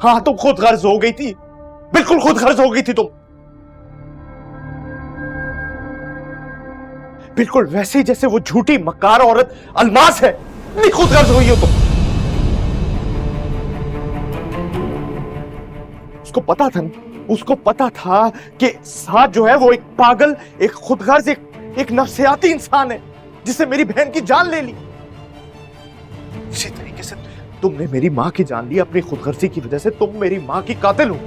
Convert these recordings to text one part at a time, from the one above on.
हाँ, तुम खुद गर्ज हो गई थी, बिल्कुल खुद गर्ज हो गई थी तुम, बिल्कुल वैसे ही जैसे वो झूठी मक्कार औरत अलमास है, नहीं खुद गर्ज हुई हो तुम। उसको पता था, उसको पता था कि साथ जो है वो एक पागल, एक खुदगर्ज, एक नफ्सियाती इंसान है जिसने मेरी बहन की जान ले ली। इसी तरीके से तुमने मेरी मां की जान ली अपनी खुदगर्जी की वजह से। तुम मेरी मां की कातिल हो।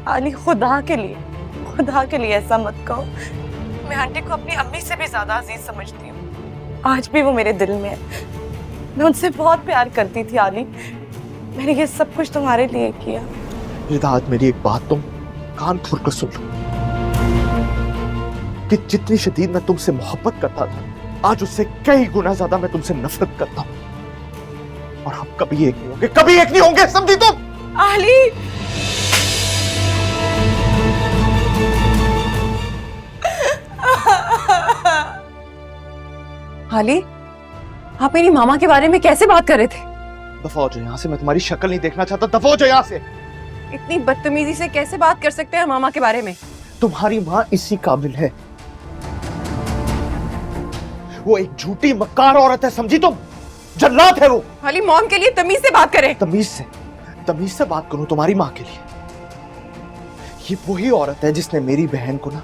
अली, खुदा के लिए ऐसा मत कहो। मैं आंटी को अपनी अम्मी से भी ज्यादा अजीज समझती हूँ। आज भी वो मेरे दिल में है। मैं उनसे बहुत प्यार करती थी आली। मैंने ये सब कुछ तुम्हारे लिए किया। रिदात, मेरी एक बात तुम कान खोल कर सुन लो कि जितनी शदीद मैं तुमसे मोहब्बत करता था, आज उससे कई गुना ज्यादा मैं तुमसे नफरत करता हूं। और हम कभी एक नहीं होंगे, कभी एक नहीं होंगे, समझी तुम? आली, आली, आप मेरी मामा के बारे में कैसे बात कर रहे थे? दफा हो जाओ यहां से, मैं तुम्हारी शक्ल नहीं देखना चाहता। दफा हो जाओ यहां से। इतनी बदतमीजी से कैसे बात कर सकते हैं मामा के बारे में? तुम्हारी मां इसी काबिल है। वो एक झूठी मक्कार औरत है, समझी तुम? जल्लाद है वो। आली, मॉम के लिए तमीज से बात करें। तमीज से बात करूं तुम्हारी मां के लिए? ये वही औरत है जिसने मेरी बहन को ना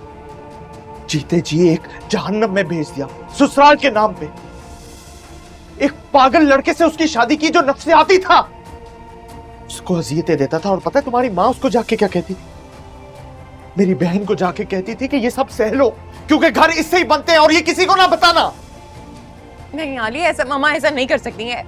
जीते जी एक जहन्नम में भेज दिया, ससुराल के नाम पे। एक पागल लड़के से उसकी शादी की जो नफ्सियाती था, उसको अजियतें देता था। और पता है तुम्हारी मां उसको जाके क्या कहती थी? मेरी बहन को जाके कहती थी कि ये सब सह लो, क्योंकि घर इससे ही बनते हैं और ये किसी को ना बताना। नहीं आली, ऐसा मामा ऐसा नहीं कर सकती है।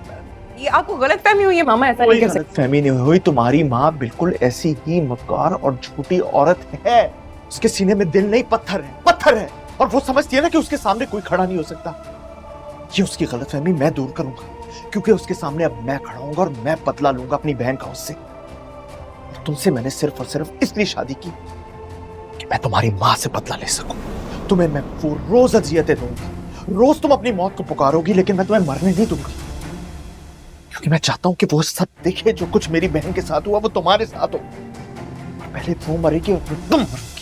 ये आपको गलतफहमी हुई है, मामा ऐसा नहीं कर सकती। गलतफहमी नहीं हुई, तुम्हारी मां बिल्कुल ऐसी ही मक्कार और झूठी औरत है। उसके सीने में दिल नहीं, पत्थर है, पत्थर है। और वो समझती है ना कि उसके सामने कोई खड़ा नहीं हो सकता। ये उसकी गलतफहमी मैं दूर करूंगा, क्योंकि उसके सामने अब मैं खड़ा होऊंगा और मैं बदला लूंगा अपनी बहन का उससे। और तुमसे मैंने सिर्फ और सिर्फ इसलिए शादी की कि मैं तुम्हारी मां से बदला ले सकूं। तुम्हें मैं वो रोज अजियतें दूंगा, रोज तुम अपनी मौत को पुकारोगी, लेकिन मैं तुम्हें मरने नहीं दूंगी, क्योंकि मैं चाहता हूं कि वो सब देखे जो कुछ मेरी बहन के साथ हुआ वो तुम्हारे साथ हो। पहले वो मरेगी और फिर तुम मरोगे।